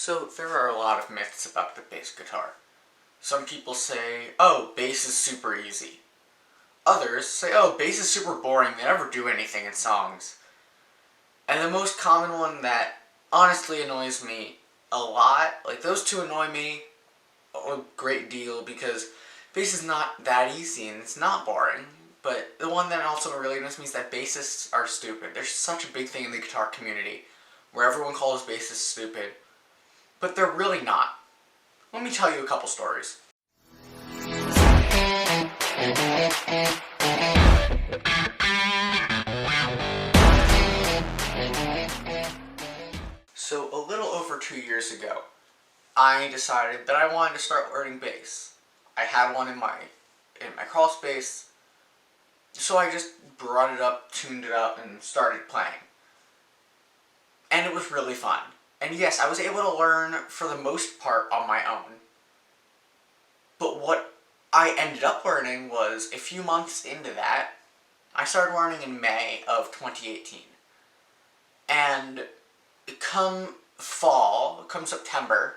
So there are a lot of myths about the bass guitar. Some people say, oh, bass is super easy. Others say, oh, bass is super boring, they never do anything in songs. And the most common one that honestly annoys me a lot, like those two annoy me a great deal because bass is not that easy and it's not boring. But the one that also really annoys me is that bassists are stupid. There's such a big thing in the guitar community where everyone calls bassists stupid, but they're really not. Let me tell you a couple stories. So a little over 2 years ago, I decided that I wanted to start learning bass. I had one in my crawl space, so I just brought it up, tuned it up, and started playing. And it was really fun. And yes, I was able to learn for the most part on my own. But what I ended up learning was, a few months into that, I started learning in May of 2018. And come fall, come September,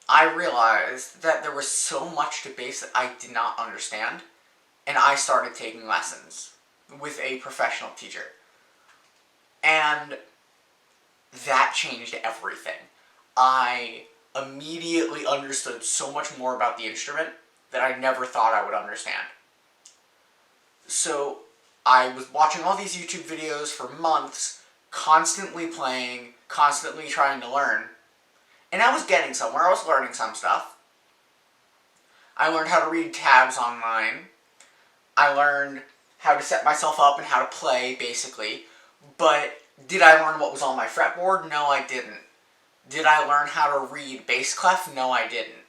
I realized that there was so much to bass that I did not understand, and I started taking lessons with a professional teacher. And that changed everything. I immediately understood so much more about the instrument that I never thought I would understand. So I was watching all these YouTube videos for months, constantly playing, constantly trying to learn, and I was getting somewhere. I was learning some stuff. I learned how to read tabs online. I learned how to set myself up and how to play, basically. But did I learn what was on my fretboard? No, I didn't. Did I learn how to read bass clef? No, I didn't.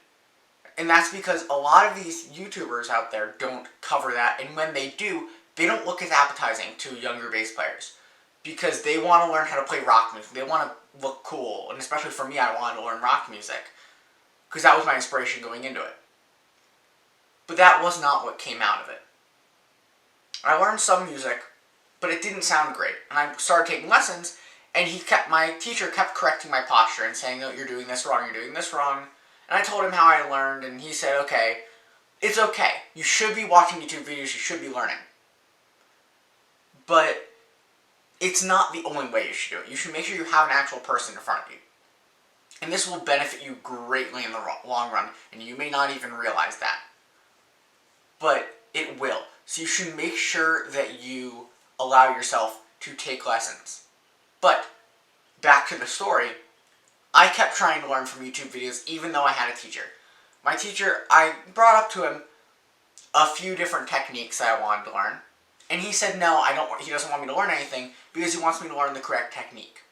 And that's because a lot of these YouTubers out there don't cover that, and when they do, they don't look as appetizing to younger bass players. Because they want to learn how to play rock music. They want to look cool. And especially for me, I wanted to learn rock music. Because that was my inspiration going into it. But that was not what came out of it. I learned some music, but it didn't sound great. And I started taking lessons, and my teacher kept correcting my posture and saying, oh, you're doing this wrong, you're doing this wrong. And I told him how I learned, and he said, okay, it's okay. You should be watching YouTube videos, you should be learning. But it's not the only way you should do it. You should make sure you have an actual person in front of you. And this will benefit you greatly in the long run, and you may not even realize that. But it will. So you should make sure that you allow yourself to take lessons. But, back to the story, I kept trying to learn from YouTube videos even though I had a teacher. My teacher, I brought up to him a few different techniques that I wanted to learn. And he said no, he doesn't want me to learn anything because he wants me to learn the correct technique.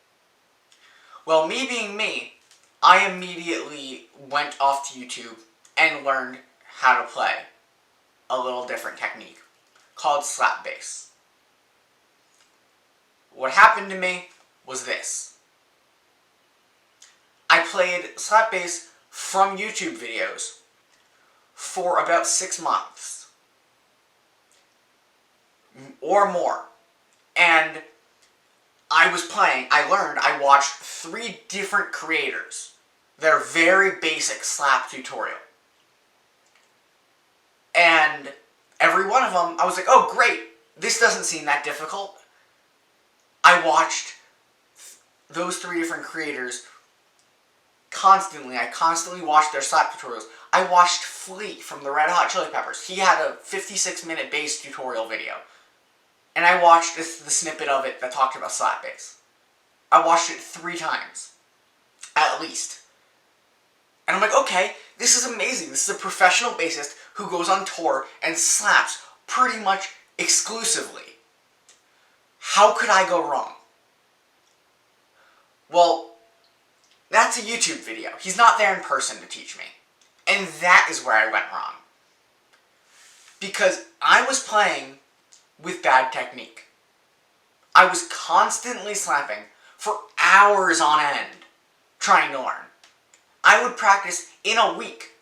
Well, me being me, I immediately went off to YouTube and learned how to play a little different technique called slap bass. What happened to me was this. I played slap bass from YouTube videos for about 6 months. Or more. And I watched 3 different creators. Their very basic slap tutorial. And every one of them, I was like, oh great, this doesn't seem that difficult. I watched those 3 different creators constantly. I constantly watched their slap tutorials. I watched Flea from the Red Hot Chili Peppers. He had a 56-minute bass tutorial video. And I watched the snippet of it that talked about slap bass. I watched it 3 times. At least. And I'm like, okay, this is amazing. This is a professional bassist who goes on tour and slaps pretty much exclusively. How could I go wrong? Well, that's a YouTube video. He's not there in person to teach me. And that is where I went wrong. Because I was playing with bad technique. I was constantly slapping for hours on end, trying to learn. I would practice in a week,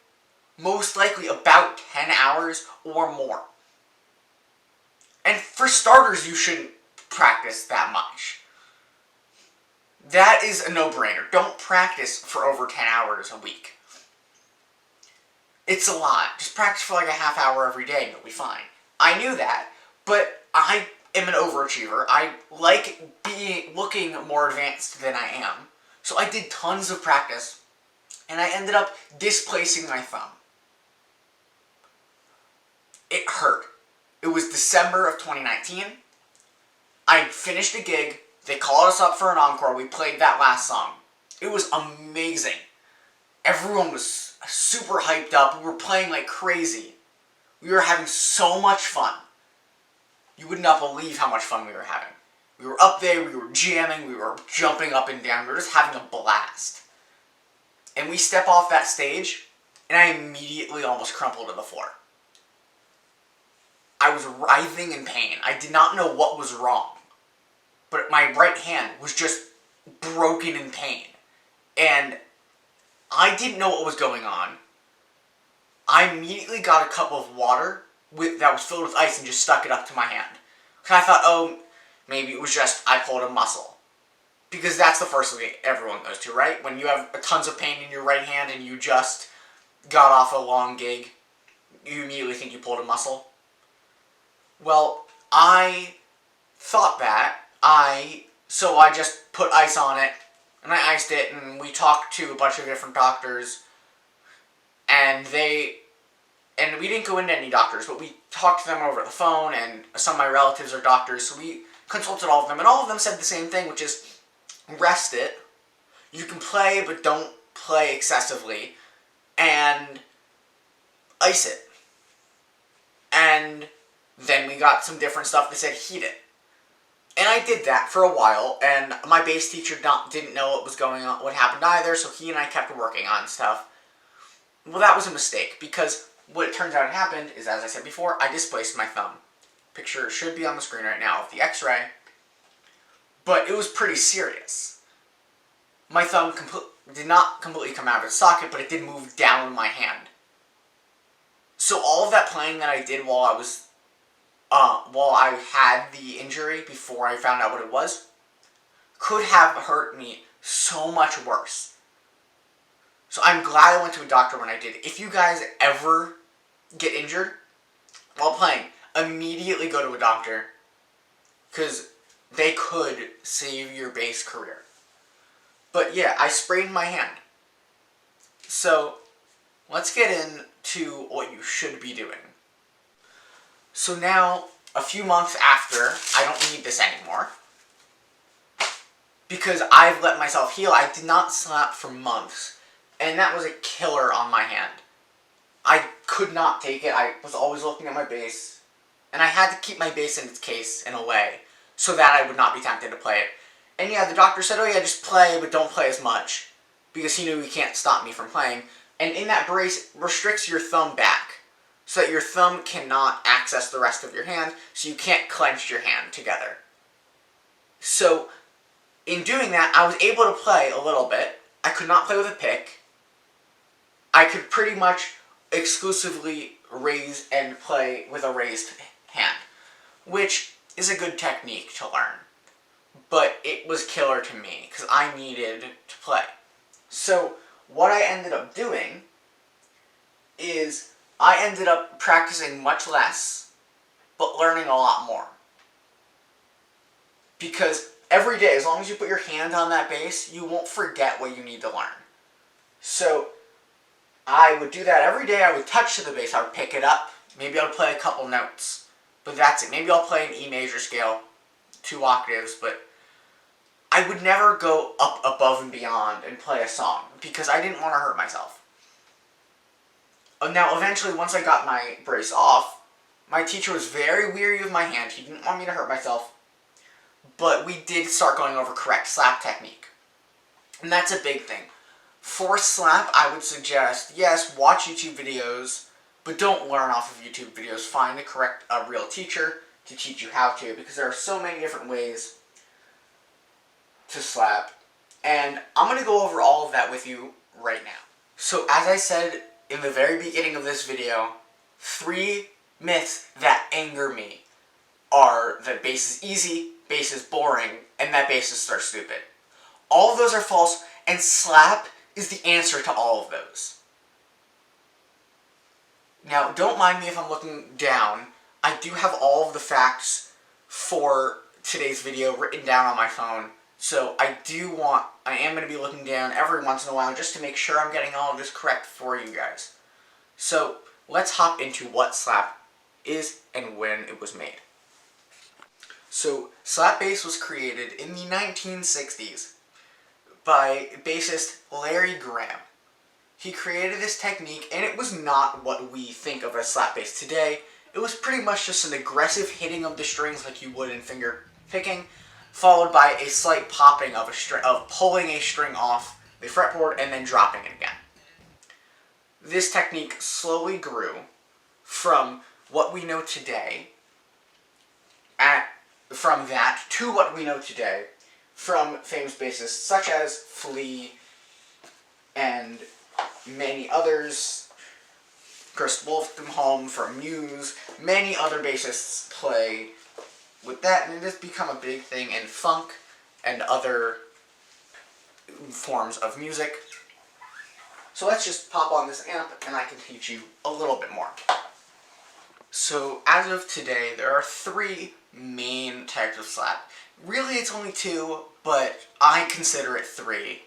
most likely about 10 hours or more. And for starters, you shouldn't practice that much. That is a no-brainer. Don't practice for over 10 hours a week. It's a lot. Just practice for like a half hour every day and you'll be fine. I knew that, but I am an overachiever. I like looking more advanced than I am. So I did tons of practice, and I ended up displacing my thumb. It hurt. It was December of 2019. I finished a gig. They called us up for an encore. We played that last song. It was amazing. Everyone was super hyped up. We were playing like crazy. We were having so much fun. You would not believe how much fun we were having. We were up there, we were jamming, we were jumping up and down. We were just having a blast. And we step off that stage, and I immediately almost crumpled to the floor. I was writhing in pain. I did not know what was wrong. But my right hand was just broken in pain. And I didn't know what was going on. I immediately got a cup of water that was filled with ice and just stuck it up to my hand. Because I thought, oh, maybe it was just I pulled a muscle. Because that's the first thing everyone goes to, right? When you have tons of pain in your right hand and you just got off a long gig, you immediately think you pulled a muscle. Well, I thought that. So I just put ice on it, and I iced it, and we talked to a bunch of different doctors, and we didn't go into any doctors, but we talked to them over the phone, and some of my relatives are doctors, so we consulted all of them, and all of them said the same thing, which is, rest it, you can play, but don't play excessively, and ice it. And then we got some different stuff that said heat it. And I did that for a while, and my bass teacher didn't know what was going on, what happened either, so he and I kept working on stuff. Well, that was a mistake, because what it turns out happened is, as I said before, I displaced my thumb. Picture should be on the screen right now of the x-ray, but it was pretty serious. My thumb did not completely come out of its socket, but it did move down my hand. So all of that playing that I did while I had the injury, before I found out what it was, could have hurt me so much worse. So I'm glad I went to a doctor when I did. If you guys ever get injured while playing, immediately go to a doctor, because they could save your bass career. But yeah, I sprained my hand. So let's get into what you should be doing. So now, a few months after, I don't need this anymore. Because I've let myself heal. I did not slap for months. And that was a killer on my hand. I could not take it. I was always looking at my bass. And I had to keep my bass in its case, in a way, so that I would not be tempted to play it. And yeah, the doctor said, oh yeah, just play, but don't play as much. Because he knew he can't stop me from playing. And in that brace, restricts your thumb back, so that your thumb cannot access the rest of your hand, so you can't clench your hand together. So, in doing that, I was able to play a little bit. I could not play with a pick. I could pretty much exclusively raise and play with a raised hand, which is a good technique to learn. But it was killer to me, because I needed to play. So, what I ended up doing is I ended up practicing much less, but learning a lot more. Because every day, as long as you put your hand on that bass, you won't forget what you need to learn. So I would do that every day. I would touch to the bass. I would pick it up. Maybe I would play a couple notes. But that's it. Maybe I'll play an E major scale, 2 octaves, but I would never go up above and beyond and play a song, because I didn't want to hurt myself. Now, eventually, once I got my brace off, my teacher was very weary of my hand. He didn't want me to hurt myself. But we did start going over correct slap technique. And that's a big thing. For slap, I would suggest, yes, watch YouTube videos, but don't learn off of YouTube videos. Find a real teacher to teach you how to, because there are so many different ways to slap. And I'm going to go over all of that with you right now. So, as I said in the very beginning of this video, 3 myths that anger me are that bass is easy, bass is boring, and that bassists are stupid. All of those are false, and slap is the answer to all of those. Now, don't mind me if I'm looking down. I do have all of the facts for today's video written down on my phone, so I am going to be looking down every once in a while just to make sure I'm getting all of this correct for you guys. So, let's hop into what slap is and when it was made. So, slap bass was created in the 1960s by bassist Larry Graham. He created this technique, and it was not what we think of as slap bass today. It was pretty much just an aggressive hitting of the strings like you would in finger picking, followed by a slight popping of pulling a string off the fretboard and then dropping it again. This technique slowly grew from what we know today, from that to what we know today, from famous bassists such as Flea and many others, Chris Wolfenholm from Muse, many other bassists play with that, and it has become a big thing in funk and other forms of music. So let's just pop on this amp and I can teach you a little bit more. So as of today, there are 3 main types of slap. Really it's only 2, but I consider it 3.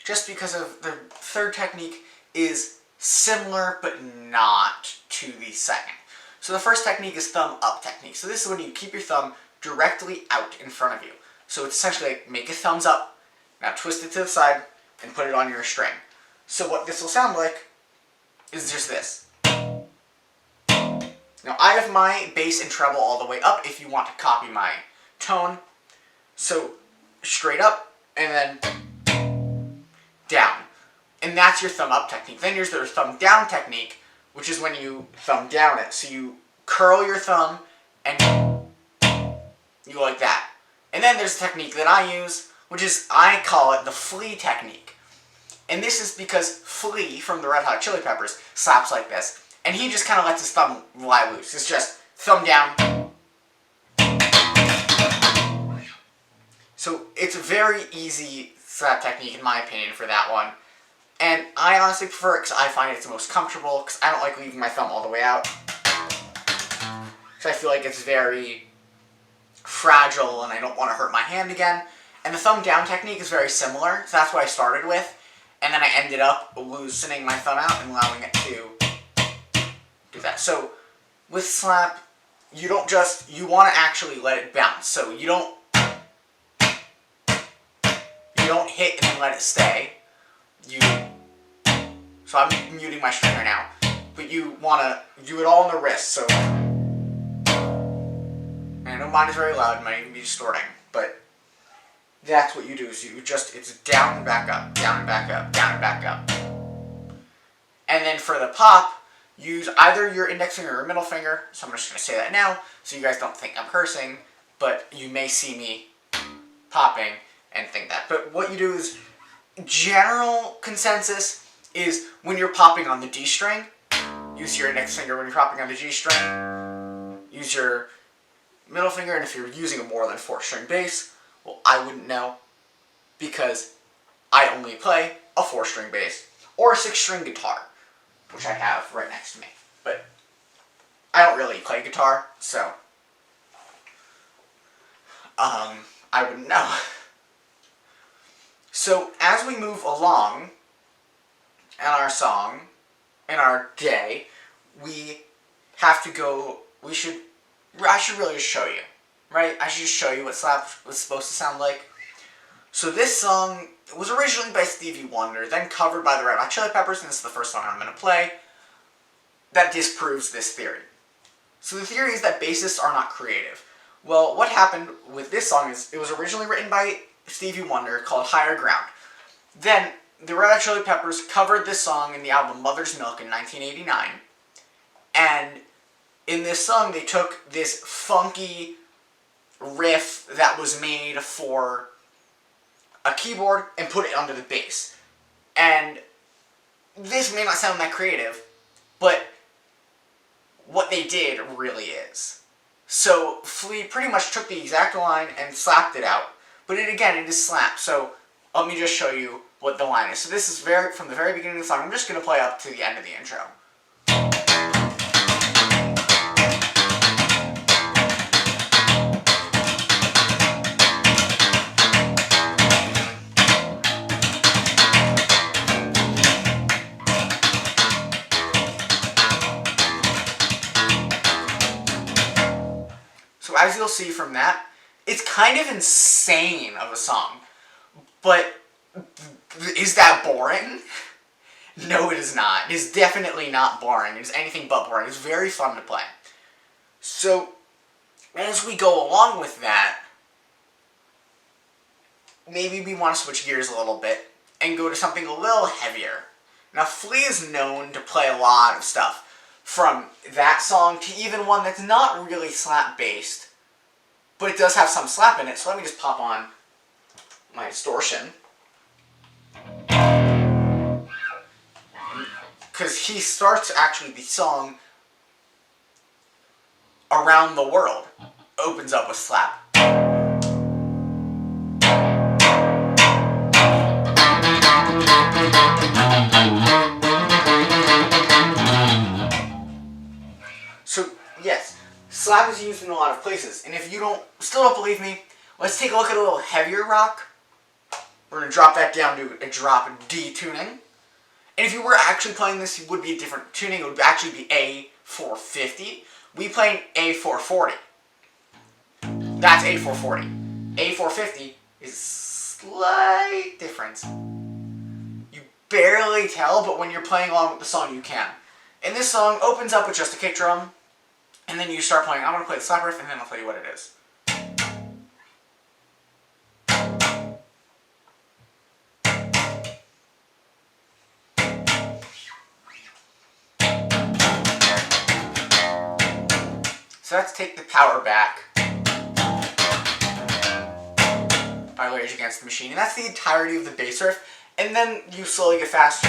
Just because of the third technique is similar but not to the second. So the first technique is thumb up technique. So this is when you keep your thumb directly out in front of you. So it's essentially like make a thumbs up, now twist it to the side and put it on your string. So what this will sound like is just this. Now I have my bass and treble all the way up if you want to copy my tone. So straight up and then down. And that's your thumb up technique. Then there's the thumb down technique, which is when you thumb down it. So you curl your thumb and you go like that. And then there's a technique that I use, which is, I call it the Flea technique. And this is because Flea from the Red Hot Chili Peppers slaps like this. And he just kind of lets his thumb lie loose. It's just thumb down. So it's a very easy slap technique in my opinion for that one. And I honestly prefer it because I find it's the most comfortable, because I don't like leaving my thumb all the way out. Because I feel like it's very fragile and I don't want to hurt my hand again. And the thumb down technique is very similar, so that's what I started with. And then I ended up loosening my thumb out and allowing it to do that. So with slap, you want to actually let it bounce. So you don't hit and then let it stay. So I'm muting my string right now, but you want to do it all in the wrist, so, and I know mine is very loud, it might even be distorting, but that's what you do, is it's down and back up, down and back up, down and back up. And then for the pop, use either your index finger or middle finger, so I'm just going to say that now, so you guys don't think I'm cursing, but you may see me popping and think that. But what you do is, general consensus is when you're popping on the D string, use your index finger. When you're popping on the G string, use your middle finger. And if you're using a more than 4-string bass, well, I wouldn't know, because I only play a 4-string bass or a 6-string guitar, which I have right next to me. But I don't really play guitar, so I wouldn't know. So as we move along in our song, in our day, I should really just show you, right? I should just show you what slap was supposed to sound like. So this song was originally by Stevie Wonder, then covered by the Red Hot Chili Peppers, and this is the first song I'm going to play that disproves this theory. So the theory is that bassists are not creative. Well, what happened with this song is it was originally written by Stevie Wonder, called Higher Ground. Then the Red Hot Chili Peppers covered this song in the album Mother's Milk in 1989. And in this song, they took this funky riff that was made for a keyboard and put it under the bass. And this may not sound that creative, but what they did really is. So Flea pretty much took the exact line and slapped it out. But it is slap. So let me just show you what the line is. So this is from the very beginning of the song. I'm just going to play up to the end of the intro. So as you'll see from that, it's kind of insane of a song. But is that boring? No, it is not. It is definitely not boring. It is anything but boring. It's very fun to play. So, as we go along with that, maybe we want to switch gears a little bit and go to something a little heavier. Now, Flea is known to play a lot of stuff, from that song to even one that's not really slap-based, but it does have some slap in it, so let me just pop on my distortion. Because he starts, actually, the song Around the World opens up with slap. So, yes, slap is used in a lot of places, and if you still don't believe me, let's take a look at a little heavier rock. We're going to drop that down to a drop D tuning. And if you were actually playing this, it would be a different tuning. It would actually be A450. We play A440. That's A440. A450 is a slight difference. You barely tell, but when you're playing along with the song, you can. And this song opens up with just a kick drum, and then you start playing. I'm going to play the slap riff, and then I'll tell you what it is. So let's take the power back by Rage Against the Machine, and that's the entirety of the bass riff, and then you slowly get faster.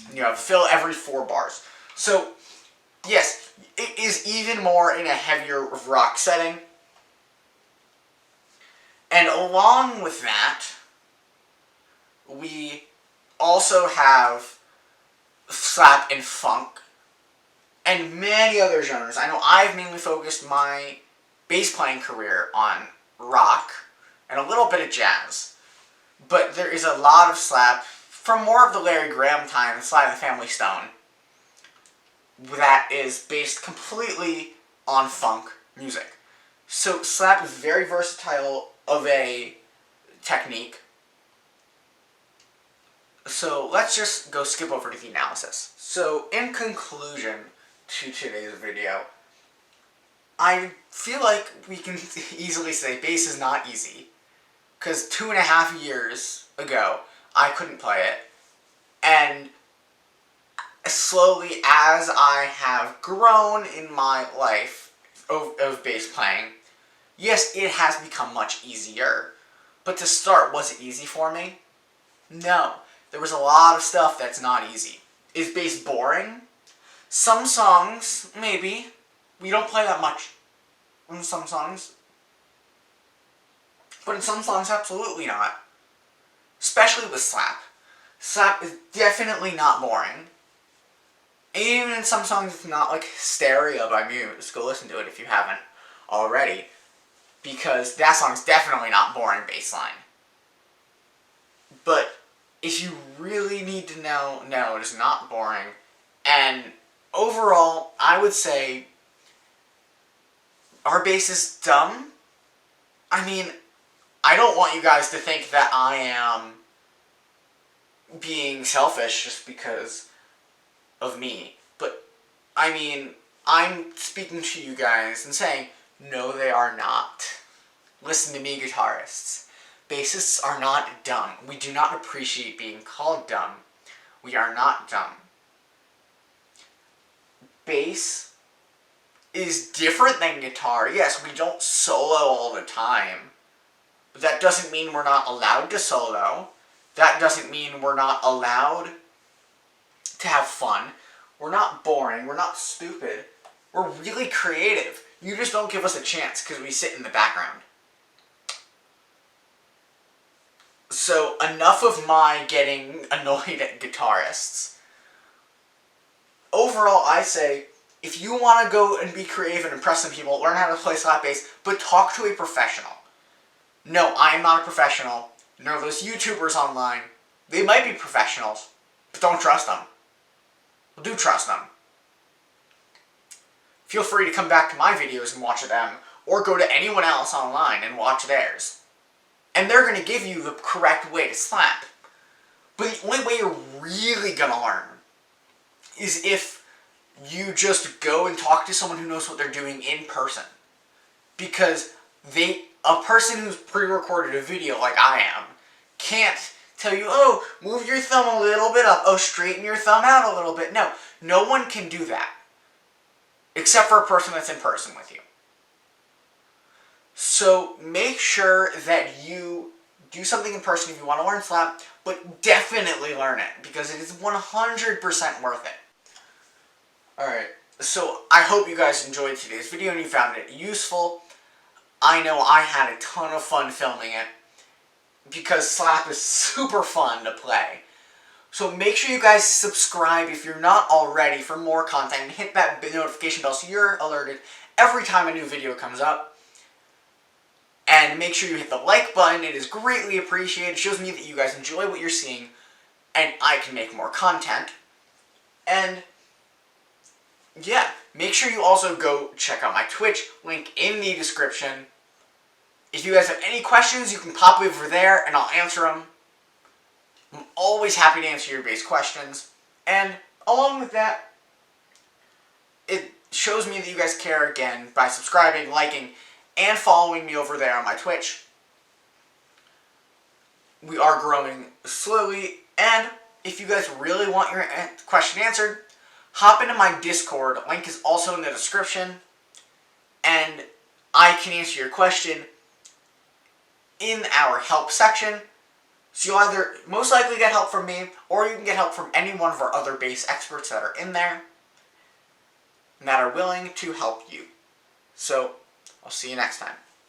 And you have fill every 4 bars. So, yes, it is even more in a heavier rock setting. And along with that, we also have slap and funk, and many other genres. I know I've mainly focused my bass playing career on rock and a little bit of jazz, but there is a lot of slap from more of the Larry Graham time, Sly and the Family Stone, that is based completely on funk music. So slap is very versatile of a technique. So let's just go skip over to the analysis. So in conclusion to today's video, I feel like we can easily say bass is not easy, because 2.5 years ago I couldn't play it, and slowly as I have grown in my life of bass playing, yes, it has become much easier. But to start, was it easy for me? No. There was a lot of stuff that's not easy. Is bass boring? Some songs, maybe. We don't play that much in some songs. But in some songs, absolutely not. Especially with slap. Slap is definitely not boring. Even in some songs, it's not like Hysteria by Muse. Go listen to it if you haven't already. Because that song's definitely not boring bass line. But if you really need to know, no, it is not boring. And overall, I would say our bass is dumb. I mean, I don't want you guys to think that I am being selfish just because of me. But, I mean, I'm speaking to you guys and saying, no, they are not. Listen to me, guitarists. Bassists are not dumb. We do not appreciate being called dumb. We are not dumb. Bass is different than guitar. Yes, we don't solo all the time. But that doesn't mean we're not allowed to solo. That doesn't mean we're not allowed to have fun. We're not boring. We're not stupid. We're really creative. You just don't give us a chance because we sit in the background. So enough of my getting annoyed at guitarists. Overall, I say, if you want to go and be creative and impress some people, learn how to play slap bass, but talk to a professional. No, I am not a professional. Nor are those YouTubers online. They might be professionals, but don't trust them. Well, do trust them. Feel free to come back to my videos and watch them, or go to anyone else online and watch theirs. And they're going to give you the correct way to slap. But the only way you're really going to learn is if you just go and talk to someone who knows what they're doing in person. Because a person who's pre-recorded a video like I am can't tell you, oh, move your thumb a little bit up, oh, straighten your thumb out a little bit. No, no one can do that. Except for a person that's in person with you. So make sure that you do something in person if you want to learn slap, but definitely learn it, because it is 100% worth it. Alright, so I hope you guys enjoyed today's video and you found it useful. I know I had a ton of fun filming it, because slap is super fun to play. So make sure you guys subscribe if you're not already for more content, and hit that notification bell so you're alerted every time a new video comes up. And make sure you hit the like button. It is greatly appreciated. It shows me that you guys enjoy what you're seeing, and I can make more content. And yeah, make sure you also go check out my Twitch, link in the description. If you guys have any questions, you can pop over there and I'll answer them. I'm always happy to answer your bass questions. And along with that, it shows me that you guys care again by subscribing, liking, and following me over there on my Twitch. We are growing slowly, and if you guys really want your question answered, hop into my Discord. Link is also in the description, and I can answer your question in our help section. So you'll either most likely get help from me, or you can get help from any one of our other bass experts that are in there and that are willing to help you. So I'll see you next time.